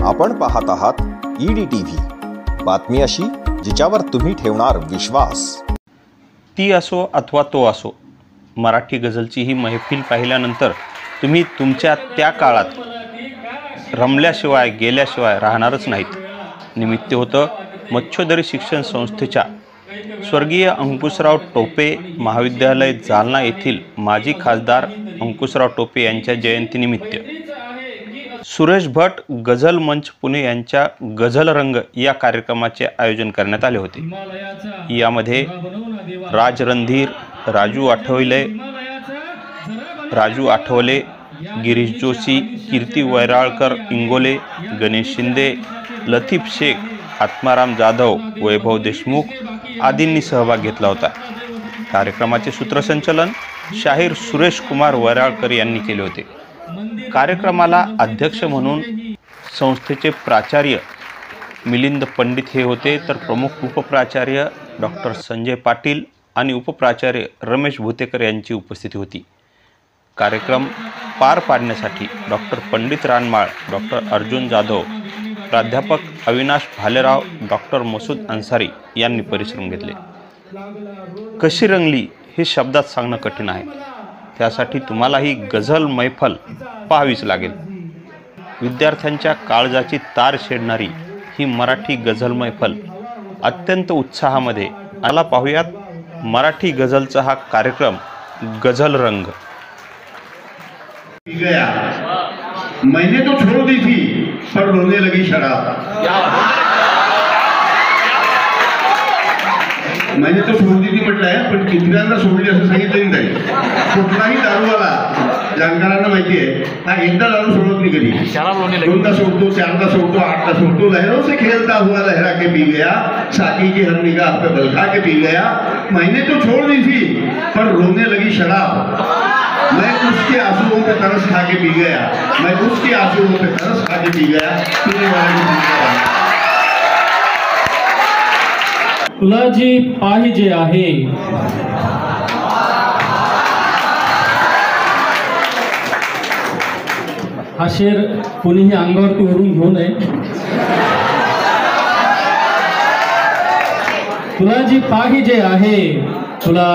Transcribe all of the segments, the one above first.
आपण पाहत आहात EDTV, बातमी अशी जिच्यावर तुम्ही ठेवणार विश्वास। ती असो अथवा तो असो, मराठी गझलची ही मैफिल पाहिल्यानंतर तुम्ही तुमच्या त्या काळात रमल्याशिवाय गेल्याशिवाय राहणारच नाहीत। निमित्त होतं मच्छोदरी शिक्षण संस्थेच्या स्वर्गीय अंकुशराव टोपे महाविद्यालय जालना येथील माजी खासदार अंकुशराव टोपे यांच्या जयंतीनिमित्त सुरेश भट गझल मंच पुणे यांच्या गझल रंग या कार्यक्रमाचे आयोजन करण्यात आले होते। यामध्ये राज रणधीर, राजू आठवले, गिरीश जोशी, कीर्ती वैराळकर इंगोले, गणेश शिंदे, लतीफ शेख, आत्माराम जाधव, वैभव देशमुख आदींनी सहभाग घेतला होता। कार्यक्रमाचे सूत्रसंचालन शाहीर सुरेश कुमार वैराळकर यांनी केले होते। कार्यक्रमाला अध्यक्ष म्हणून संस्थेचे प्राचार्य मिलिंद पंडित हे होते, तर प्रमुख उपप्राचार्य डॉक्टर संजय पाटील आणि उपप्राचार्य रमेश भुतेकर यांची उपस्थिती होती। कार्यक्रम पार पाडण्यासाठी डॉक्टर पंडित रानमाळ, डॉक्टर अर्जुन जाधव, प्राध्यापक अविनाश भालेराव, डॉक्टर मसूद अन्सारी यांनी परिश्रम घेतले। कशी रंगली हे शब्दात सांगणं कठीण आहे, त्यासाठी तुम्हाला ही गझल मैफल पाहावीच लागेल। विद्यार्थ्यांच्या काळजाची तार छेडणारी ही मराठी गझल मैफल अत्यंत उत्साहामध्ये। आला पाहूयात मराठी गझलचा हा कार्यक्रम गझल रंग। मैंने तो छोड़ दी थी पर रोने लगी शराब। मैंने तो सोड दी म्हटलं आहे, पण कितीदा सोडली असं सांगितलं नाही। कुठलाही दारूवाला जाणकारांना माहिती आहे, हा एकदा दारू सोडत नाही कधी, दोनदा सोडतो, चारदा सोडतो, आठदा सोडतो। लहरों से खेलता हुआ लहरा के पी गया, साकी की हर निगाह पे बलखा के पी गया। मैंने तो छोड़ दी थी पर रोने लगी शराब। मैं उसके आंसुओं पे तरस खा के पी गया, मैं उसके आंसुओं पे तरस खा के पी गया। पीने वाले तुला जी पाहिजे आहे हा शेर कोणीही अंगावरती ओढून घेऊ नये। तुला जी पाहिजे आहे तुला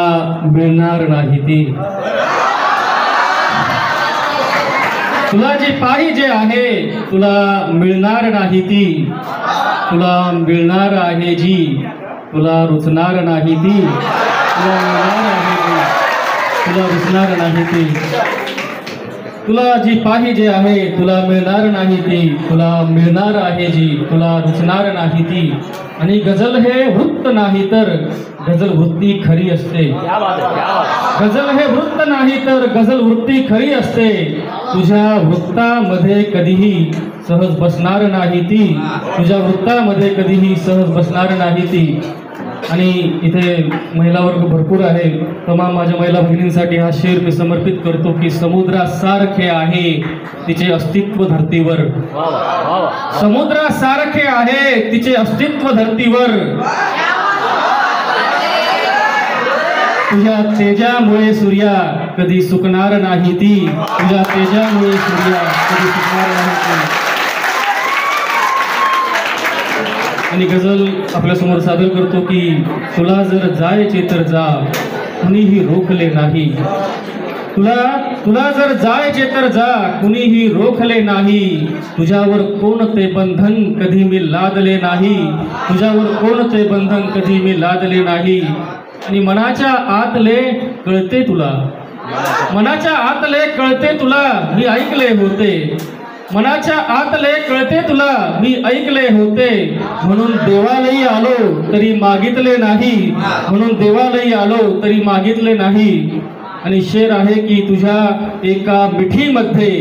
मिळणार नाही ती। तुला जी पाहिजे आहे तुला मिळणार नाही ती। तुला मिळणार आहे जी तुला रुचणार नाही ती। तुला मिळणार आहे ती तुला रुचणार नाही ती। तुला जी पाहिजे आहे तुला मिळणार नाही ती। तुला मिळणार आहे जी तुला रुचणार नाही ती। आणि गझल हे वृत्त नाही तर गझल वृत्ती खरी असते। गझल हे वृत्त नाही तर गझल वृत्ती खरी असते। तुझ्या वृत्तामध्ये कधीही सहज बसणार नाही ती। तुझ्या वृत्तामध्ये कधीही सहज बसणार नाही ती। आणि इथे महिला वर्ग भरपूर आहे, तमाम माझ्या महिला भगिनींसाठी हा शेर मी समर्पित करतो की समुद्रासारखे आहे तिचे अस्तित्व धरतीवर। समुद्रासारखे आहे तिचे अस्तित्व धरतीवर। तुझ्या तेजामुळे सूर्या कधी सुकणार नाही ती। तुझ्या तेजामुळे सूर्या कधी सुकणार नाही ती। आणि गझल आपल्यासमोर सादर करतो की तुला जर जायचे तर जा, कुणीही रोखले नाही। तुला जर जायचे तर जा, कुणीही रोखले नाही। तुझ्यावर कोणते बंधन कधी मी लादले नाही। तुझ्यावर कोणते बंधन कधी मी लादले नाही। आणि मनाच्या आतले कळते तुला, मनाच्या आतले कळते तुला मी ऐकले होते। मनाच्या आतले कळते तुला मी ऐकले होते। म्हणून देवालयी आलो तरी मागितले नाही। म्हणून देवालयी आलो तरी मागितले नाही। आणि शेर आहे की तुझ्या एका मिठीमध्ये,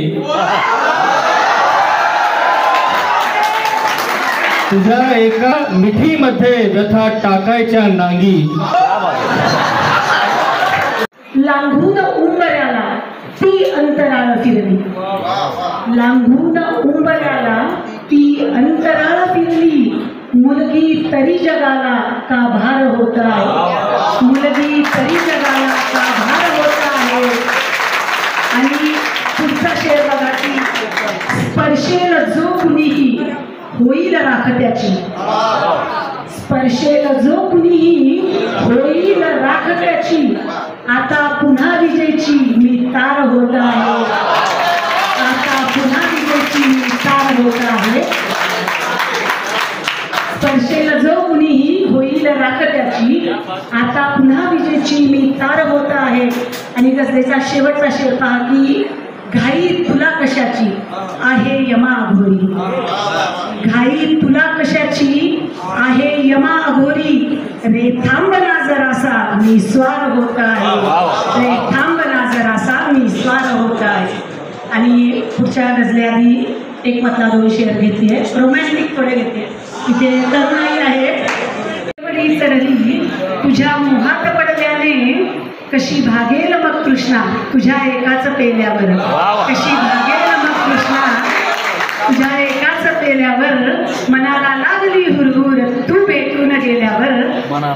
तुझ्या एका मिठीमध्ये व्यथा टाकायच्या नांगी। लांबून उंबऱ्याला ती अंतराळ फिरली। लांबून उंबऱ्याला ती अंतराळ फिरली। मुलगी तरी जगाला का भार होत आहे। मुलगी तरी जगाला का भार होत आहे। आणि पुढचा शेर बघा की स्पर्शेल जो कुणीही होईल राखत्याची, स्पर्शेल जो कुणीही होईल राखत्याची, आता पुन्हा विजेची मी तार होत आहे, आता पुन्हा विजेची मी तार होत आहे. स्पर्शेल जो कुणीही होईल राखत्याची, आता पुन्हा विजेची मी तार होत आहे. आणि गझलेचा शेवटचा शेर पहा की घाई तुला कशाची आहे यमा अघोरी, घाई तुला कशाची आहे यमा अघोरी, रे थांबना जरासा मी स्वार होत आहे, रे थांबना जरासा मी स्वार होत आहे. आणि पुढच्या गझलेआधी एक मतला 2 शेर घेतली, रोमॅन्टिक थोडे घेतले. इथे तरुणाई आहे. चढली तुझ्या मोहात पडल्याने कशी भागेल मग कृष्णा तुझ्या एकाच पेल्यावर, कशी भागेल मग कृष्णा तुझ्या एकाच पेल्यावर, मनाला लागली हुरहुर तू भेटून गेल्यावर,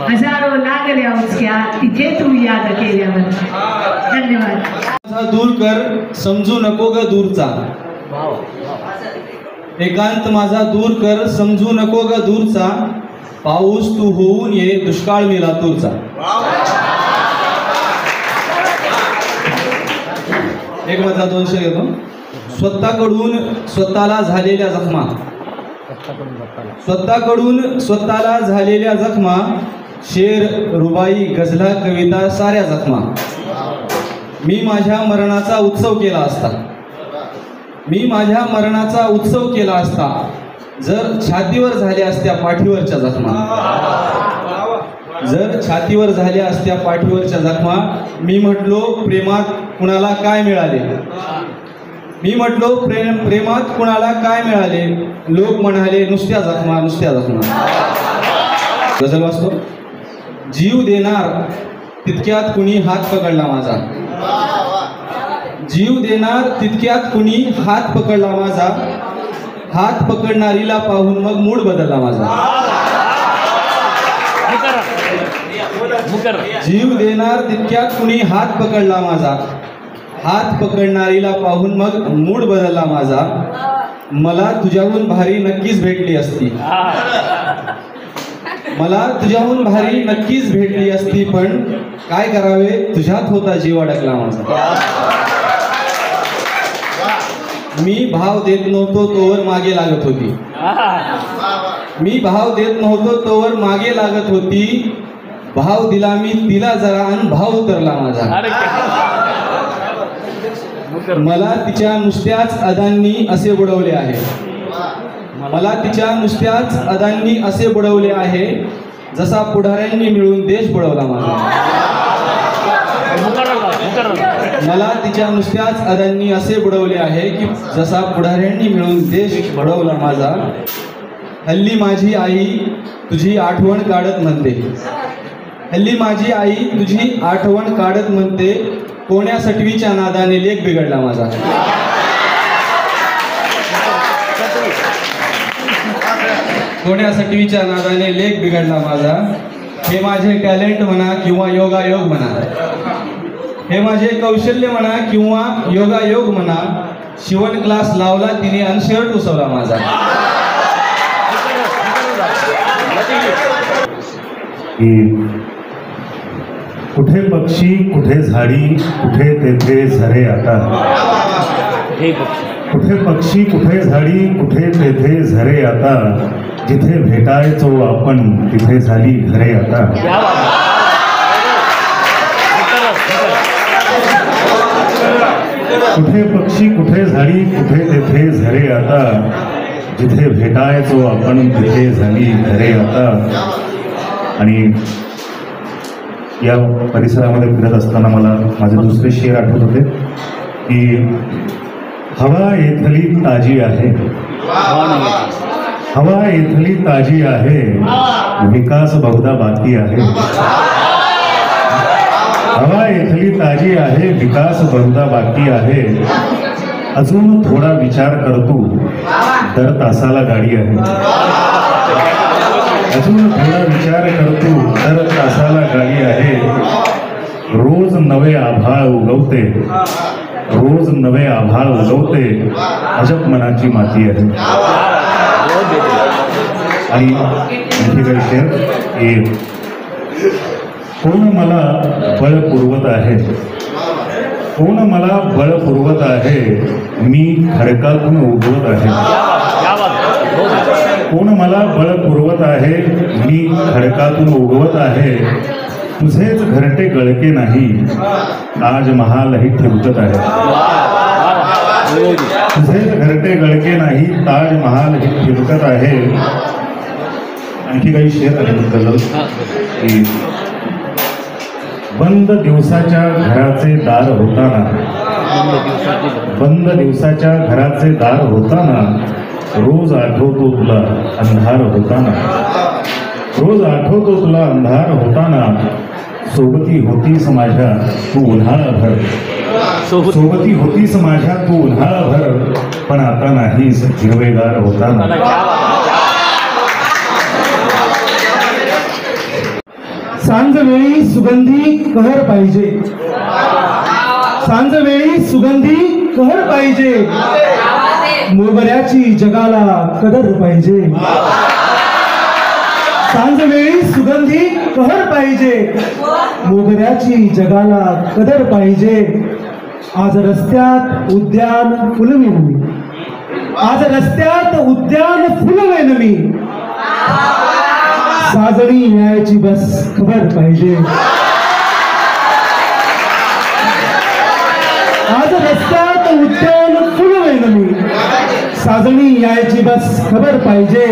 हजारो लागल्या उचक्या तिथे तू याद केल्यावर. धन्यवाद. दूर कर समजू नको ग दूरचा, एकांत माझा दूर कर समजू नको ग दूरचा, पाऊस तू होऊन ये दुष्काळ मी लातूरचा. एक मधला 2 शेर घेतो. स्वतःकडून स्वतःला झालेल्या जखमा, स्वतःकडून स्वतःला झालेल्या जखमा, शेर रुबाई गझला कविता साऱ्या जखमा. मी माझ्या मरणाचा उत्सव केला असता, मी माझ्या मरणाचा उत्सव केला असता, जर छातीवर झाल्या असत्या पाठीवरच्या जखमा, जर छातीवर झाल्या असत्या पाठीवरच्या जखमा. मी म्हटलो प्रेमात कुणाला काय मिळाले, मी म्हटलो प्रेमात कुणाला काय मिळाले, लोक म्हणाले नुसत्या जखमा नुसत्या जखमा. गझल वाचतो. जीव देणार तितक्यात कुणी हात पकडला माझा, जीव देणार तितक्यात कुणी हात पकडला माझा, हात पकडणारीला पाहून मग मूड बदलला माझा. जीव देणार तितक्यात कुणी हात पकडला माझा, हात पकडणारीला पाहून मग मूड बदलला माझा. मला तुझ्याहून भारी नक्कीच भेटली असती, मला तुझ्याहून भारी नक्कीच भेटली असती, पण काय करावे तुझ्यात होता जीव अडकला माझा. मी भाव देत नव्हतो तोवर मागे लागत होती, मी भाव देत नव्हतो तोवर मागे लागत होती, भाव दिला मी तिला जरा आणि भाव उतरला माझा. मला तिच्या नुसत्याच अदांनी असे बुडवले आहे, मला तिच्या नुसत्याच अदांनी असे बुडवले आहे, जसा पुढाऱ्यांनी मिळून देश बुडवला माझा. मला तिच्या नुसत्याच अदांनी असे बुडवले आहे की जसा पुढाऱ्यांनी मिळून देश बुडवला माझा. हल्ली माझी आई तुझी आठवण काढत म्हणते, हल्ली माझी आई तुझी आठवण काढत म्हणते, कोण्या सटवीच्या नादाने लेख बिघडला माझा. कोण्या सटवीच्या नादाने लेख बिघडला माझा. हे माझे टॅलेंट म्हणा किंवा योगायोग म्हणा, हे माझे कौशल्य म्हणा किंवा योगायोग म्हणा, शिवण क्लास लावला तिने आणि शर्ट उसवला माझा. कुठे पक्षी कुठे झाडी कुठे तेथे झरे आता, कुठे पक्षी कुठे झाडी कुठे तेथे झरे आता, जिथे भेटायचो आपण तिथे झाली घरे आता. कुठे पक्षी कुठे झाडी कुठे तेथे झरे आता, जिथे भेटायचो आपण तिथे झाली घरे आता. आणि या परिसरामध्ये फिरत असताना मला माझे दुसरे शेर आठवत होते की हवा येथली ताजी आहे, हवा येथली ताजी आहे, विकास बहुधा बाकी आहे. हवा येथली ताजी आहे, विकास बहुधा बाकी आहे, अजून थोडा विचार करतो दर तासाला गाडी आहे. अजून थोडा विचार करतो दर तासाला गाडी आहे. रोज नवे आभाळ उगवते, रोज नवे आभाळ उगवते अजब मनाची माती आहे. आणि आणखी काही शेर की कोण मला बळ पुरवत आहे, कोण मला बळ पुरवत आहे, मी खडकातून उगवत आहे. कोण मला बळ पुरवत आहे, मी खडकातून उगवत आहे. तुझेच घरटे गळके नाही, ताजमहालही ठिवकत आहे. तुझेच घरटे गळके नाही, ताजमहालही ठिवकत आहे. आणखी काही शेर आहे की बंद दिवसाच्या घराचे दार होताना, बंद दिवसाच्या घराचे दार होताना, रोज आठवतो तुला अंधार होताना, रोज आठवतो तुला अंधार होताना. सोबती होतीस माझ्या तू उन्हाळाभर, सोबती होतीस माझ्या तू उन्हाळाभर, पण आता नाहीस हिरवेगार होताना. सांजवेळी सुगंधी कहर पाहिजे, सांजवेळी सुगंधी कहर पाहिजे, मोगऱ्याची जगाला कदर पाहिजे. सांजवेळी सुगंधी कहर पाहिजे, मोगऱ्याची जगाला कदर पाहिजे. आज रस्त्यात उद्यान फुलवेन मी, आज रस्त्यात उद्यान फुलवेन मी, साजणी न्यायाची बस खबर पाहिजे. आज रस्त्यात उद्यान फुलवेन मी, साजणी न्यायाची बस खबर पाहिजे.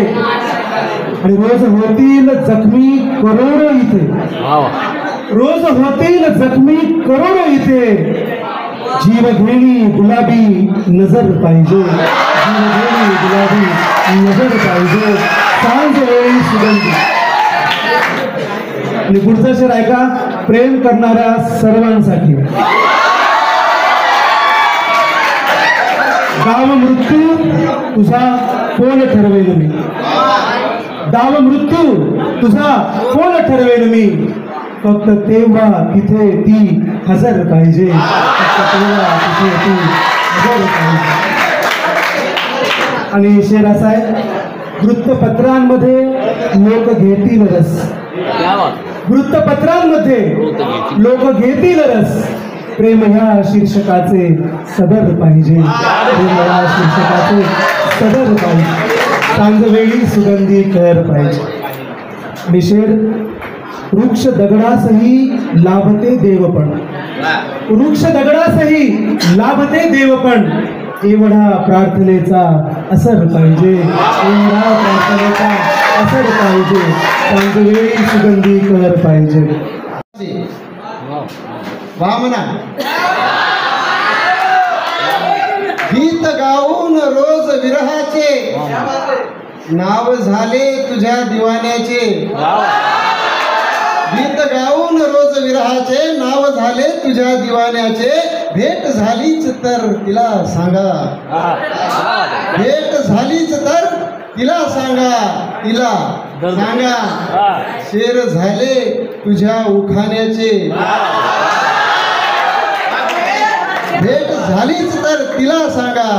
आणि रोज होतील जखमी करोडो इथे, रोज होतील जखमी करोडो इथे, जीवघेणी गुलाबी नजर पाहिजे, जीवघेणी गुलाबी नजर पाहिजे. सांजवेळी सुगंधी. आणि पुढचं शेर ऐका, प्रेम करणाऱ्या सर्वांसाठी. गाव मृत्यू तुझा कोण ठरवेन मी, गाव मृत्यू तुझा कोण ठरवेन मी, फक्त तेव्हा तिथे ती हजर पाहिजे, फक्त तेव्हा तिथे ती हजर पाहिजे. आणि शेर असा आहे, वृत्तपत्रांमध्ये लोक घेतील रस, वृत्तपत्रांमध्ये लोक घेतील रस, प्रेम ह्या शीर्षकाचे सदर पाहिजे, प्रेम ह्या शीर्षकाचे सदर पाहिजे. सांजवेळी सुगंधी कहर पाहिजे. निषेध वृक्ष दगडासही लाभते देवपण, वृक्ष दगडासही लाभते देवपण, एवढा प्रार्थनेचा असर पाहिजे, एवढा प्रार्थनेचा असर पाहिजे. सांजवेळी सुगंधी कहर पाहिजे. वामना गीत गाऊन रोज विरहाचे, नाव झाले तुझ्या दिवाण्याचे. गीत गाऊन रोज विरहाचे, नाव झाले तुझ्या दिवाण्याचे. भेट झालीच तर तिला सांगा, भेट झालीच तर तिला सांगा, तिला सांगा. शेर झाले तुझ्या उखाण्याचे, भेट झालीच तर तिला सांगा,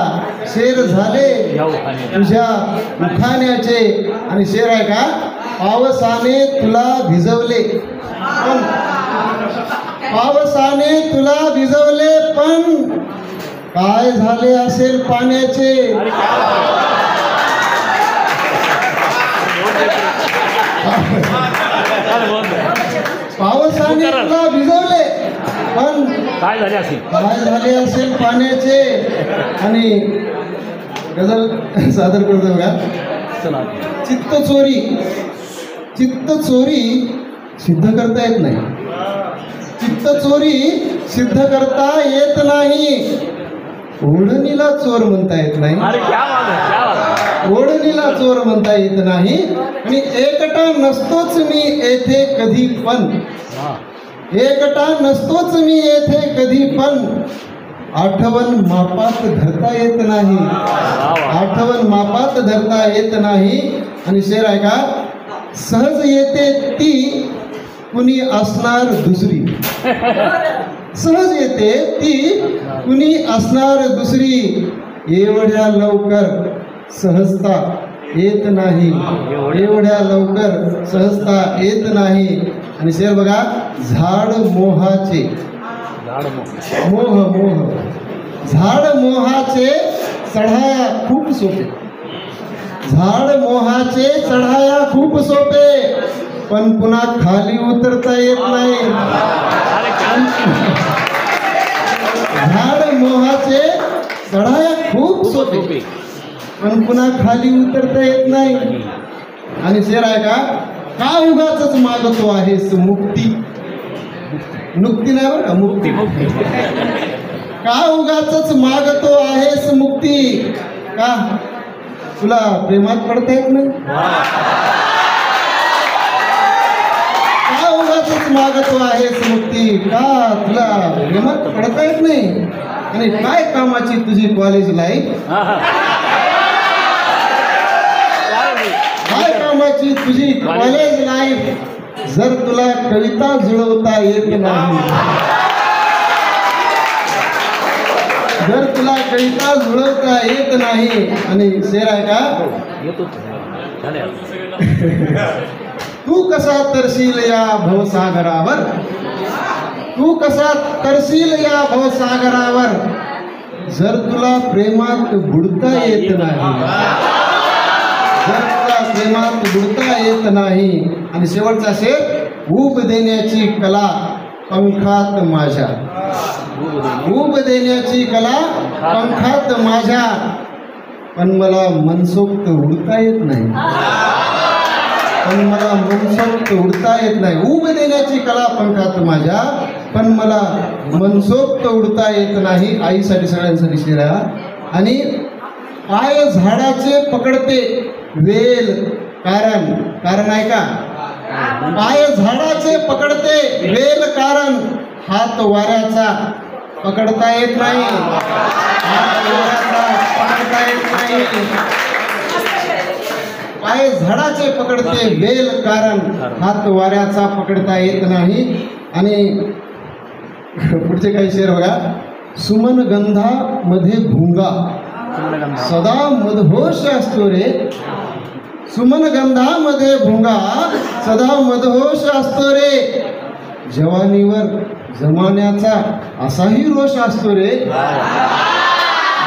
शेर झाले तुझ्या उखाण्याचे. आणि शेर आहे का, पावसाने तुला भिजवले पण, पावसाने तुला भिजवले पण, काय झाले असेल पाण्याचे. पावसाने तुला भिजवले पण, काय झाले असेल पाण्याचे. आणि गजल सादर करतो बघा. चित्त चोरी, चित्त चोरी सिद्ध करता येत नाही, चित्त चोरी सिद्ध करता येत नाही. ओढणीला चोर म्हणता येत नाही, ओढणीला चोर म्हणता येत नाही. आणि एकटा नसतोच मी येथे कधी पण, एकटा नसतोच मी येथे कधी पण, आठवण मापात धरता येत नाही, आठवण मापात धरता येत नाही. आणि शेर आहे का, सहज येते ती कुणी असणार दुसरी, सहज येते ती कुणी असणार दुसरी, एवढ्या लवकर सहजता येत नाही, एवढ्या लवकर सहजता येत नाही. आणि शेर बघा, झाड मोहाचे, मोह मोह, झाड मोहाचे चढाया खूप सोपे, झाड मोहाचे चढाया खूप सोपे, पण पुन्हा खाली उतरता येत नाही. झाड मोहाचे चढाया खूप सोपे, पण पुन्हा खाली उतरता येत नाही. आणि शेर आहे का उगाच मागतो आहेस मुक्ती, मुक्ती नाही बरं का, मुक्ती, का उगाच मागतो आहेस मुक्ती, का तुला प्रेमात पडता येत नाही, का उगाच मागतो आहेस मुक्ती, का तुला प्रेमात पडता येत नाही. आणि काय कामाची तुझी कॉलेज लाईफ, काय कामाची तुझी कॉलेज लाईफ, जर तुला कविता जुळवता येत नाही, जर तुला कविता जुळवता येत नाही. आणि शेर आहे का, तू कसा तरशील या भवसागरावर, तू कसा तरशील या भवसागरावर, जर तुला प्रेमात बुडता येत नाही, जर तुला प्रेमात बुडता येत नाही. आणि शेवटचा शेर, ऊब देण्याची कला पंखात माझ्या, ऊब देण्याची कला पंखात माझ्या, पण मला मनसोक्त उडता येत नाही, पण मला मनसोक्त उडता येत नाही. ऊब देण्याची कला पंखात माझ्या, पण मला मनसोक्त उडता येत नाही. आईसाठी सगळ्यांसाठी शेर आहे. आणि पाय झाडाचे पकडते वेल, कारण, कारण आहे का, पाय झाडाचे पकडते वेल, कारण हात वाऱ्याचा पकडता येत नाही, हात वाऱ्याचा पकडता येत नाही. पाय झाडाचे पकडते वेल, कारण हात वाऱ्याचा पकडता येत नाही. आणि पुढचे काही शेर बघा, सुमन गंधा मध्ये भुंगा सदा मदहोश असतो रे, सुमन गंधामध्ये भुंगा सदा मदहोश असतो रे, जवानीवर जमान्याचा असाही रोष असतो रे,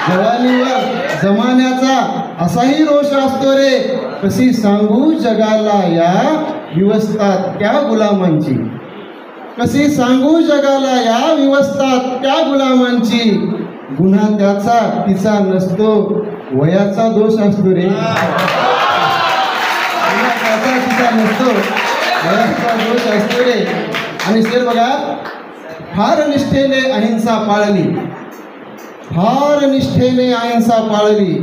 जवानीवर जमान्याचा असाही रोष असतो रे, कशी सांगू जगाला या विवस्थात त्या गुलामांची, कशी सांगू जगाला या विवस्थात त्या गुलामांची, गुन्हा त्याचा तिचा नसतो वयाचा दोष असतो रे, गुन्हा त्याचा तिचा नसतो वयाचा दोष असतो रे. आणि शेर बघा, फार निष्ठेने अहिंसा पाळली, फार निष्ठेने अहिंसा पाळली,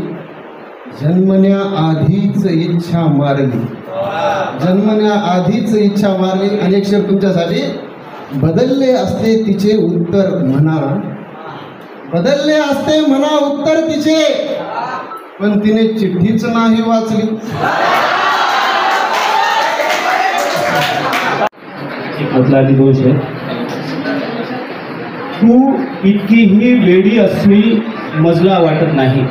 जन्मण्याआधीच इच्छा मारली, जन्मण्याआधीच इच्छा मारली. अनेक शेर तुमच्यासाठी, बदलले असते तिचे उत्तर म्हणा, बदलले असते म्हणा उत्तर तिचे, पण तिने चिठ्ठीच नाही वाचली. मधला दोष आहे, तू इतकीही वेडी असली मजला वाटत नाही,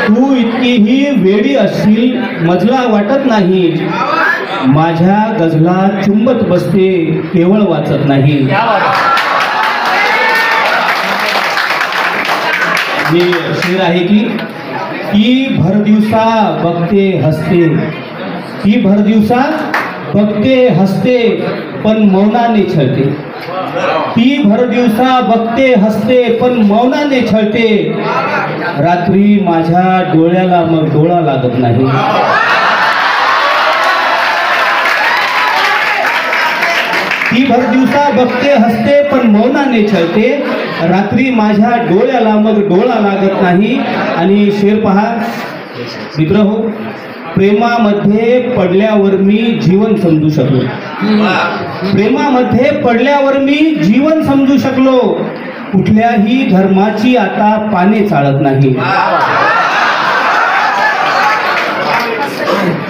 तू इतकीही वेडी असशील मजला वाटत नाही, माझ्या गझला चुंबत बसते केवळ वाचत नाही. हे शेर आहे की, ती भरदिवसा बघते हसते, ती भरदिवसा बघते हसते पण मौनाने छळते, ती भरदिवसा बघते हसते पण मौनाने छळते, रात्री माझ्या डोळ्याला मग डोळा लागत नाही. ती भरदिवसा बघते हसते पण मौनाने छळते, रात्री माझ्या डोळ्याला मग डोळा लागत नाही. आणि शेर पहा मित्रहो, प्रेमामध्ये पडल्यावर मी जीवन समजू शकलो, प्रेमामध्ये पडल्यावर मी जीवन समजू शकलो, कुठल्याही धर्माची आता पाने चालत नाही.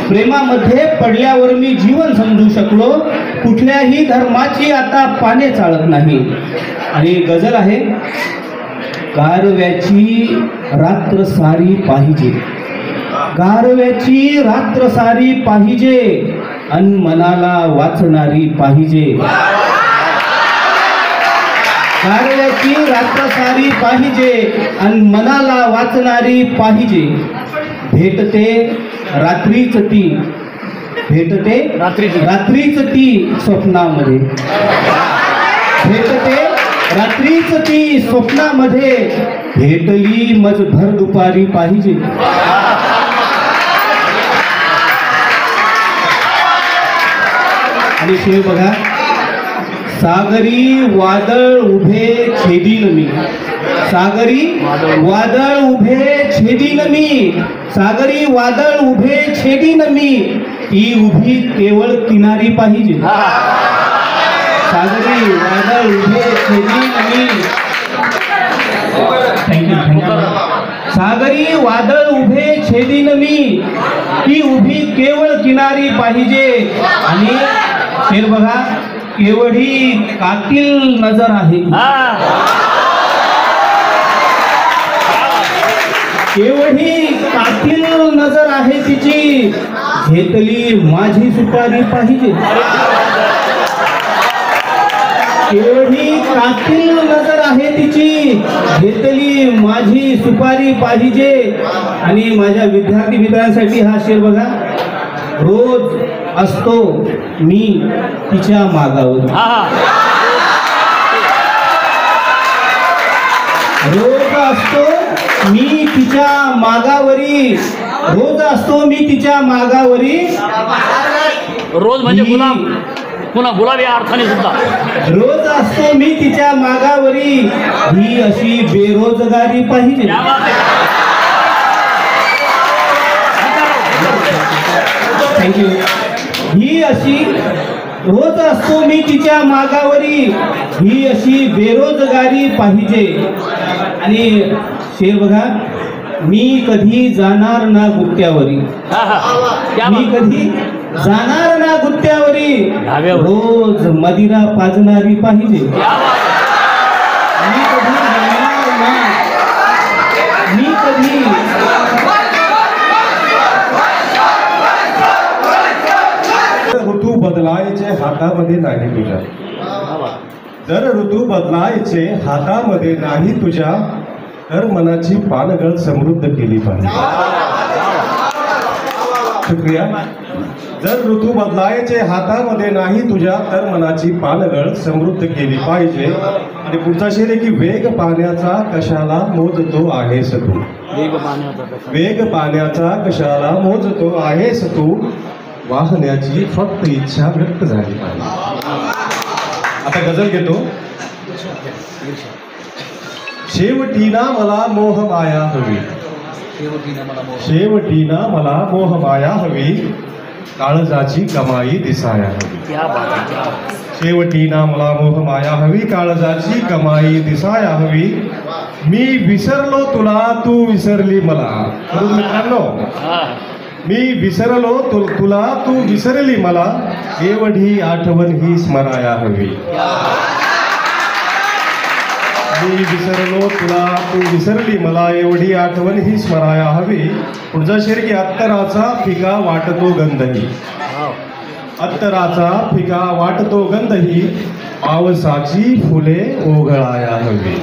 प्रेमामध्ये पडल्यावर मी जीवन समजू शकलो, कुठल्याही धर्माची आता पाने चालत नाही. आणि गझल आहे, गारव्याची रात्र सारी पाहिजे, गारव्याची रात्र सारी पाहिजे, अन मनाला वाचणारी पाहिजे. गारव्याची रात्र सारी पाहिजे, अन मनाला वाचणारी पाहिजे. भेटते रात्रीच ती, भेटते रात्रीच ती स्वप्नामध्ये, भेटते रात्रीच ती स्वप्नामध्ये, भेटली मज भर दुपारी पाहिजे. आणि शेर बघा, सागरी वादळ उभे छेदीन मी, सागरी वादळ उभे छेदीन मी, सागरी वादळ उभे छेदीन मी, ती उभी केवळ किनारी पाहिजे. सागरी वादळ उभे छेदीन मी, थँक्यू. सागरी वादळ उभे छेदीन मी, ती उभी केवळ किनारी पाहिजे. आणि शेर बघा, केवढी कातिल नजर आहे, केवढी कातिल नजर आहे तिची, घेतली माझी सुपारी पाहिजे. केवढी कातिल नजर आहे तिची, घेतली माझी सुपारी पाहिजे. आणि माझ्या विद्यार्थी मित्रांसाठी हा शेर बघा, रोज असतो मी तिच्या मागावर, रोज असतो मी तिच्या मागावरी, रोज असतो मी तिच्या मागावरी. रोज म्हणजे गुलाब, पुन्हा गुलाब या अर्थाने सुद्धा. रोज असतो मी तिच्या मागावरी, ही अशी बेरोजगारी पाहिजे. थँक्यू. ही अशी रोज असतो मी तिच्या मागावरी, ही अशी बेरोजगारी पाहिजे. आणि शेर बघा, मी कधी जाणार ना गुत्त्यावरी, मी कधी जाणार ना गुत्त्यावरी, रोज मदिरा पाजणारी पाहिजे. मी कधी जाणार ना, मी कधी ऋतू बदलायचे हातामध्ये नाही तुझ्या, जर ऋतू बदलायचे हातामध्ये नाही तुझ्या, तर मनाची पानगळ समृद्ध केली पाहिजे. शुक्रिया. जर ऋतू बदलायचे हातामध्ये नाही तुझ्या, तर मनाची पानगळ समृद्ध केली पाहिजे. आणि पुढचा शेर आहे की, वेग पाण्याचा कशाला मोजतो आहेस तू, वेग पाण्याचा कशाला मोजतो आहेस तू, वाहण्याची फक्त इच्छा व्यक्त झाली पाहिजे. आता गझल घेतो. शेवटीना मला मोह माया हवी, शेवटीना मला मोह माया हवी, काळजाची कमाई दिसाया हवी. शेवटीना मला मोह माया हवी, काळजाची कमाई दिसाया हवी. मी विसरलो तुला, तू विसरली मला. मित्रांनो, मी विसरलो तुला, तू विसरली मला, एवढी आठवण ही स्मराया हवी. मी विसरलो तुला, तू विसरली मला, एवढी आठवण ही स्मराया हवी. पुढचा शेर की, अत्तराचा फिका वाटतो गंधही, अत्तराचा फिका वाटतो गंधही, पावसाची फुले ओघळाया हवी.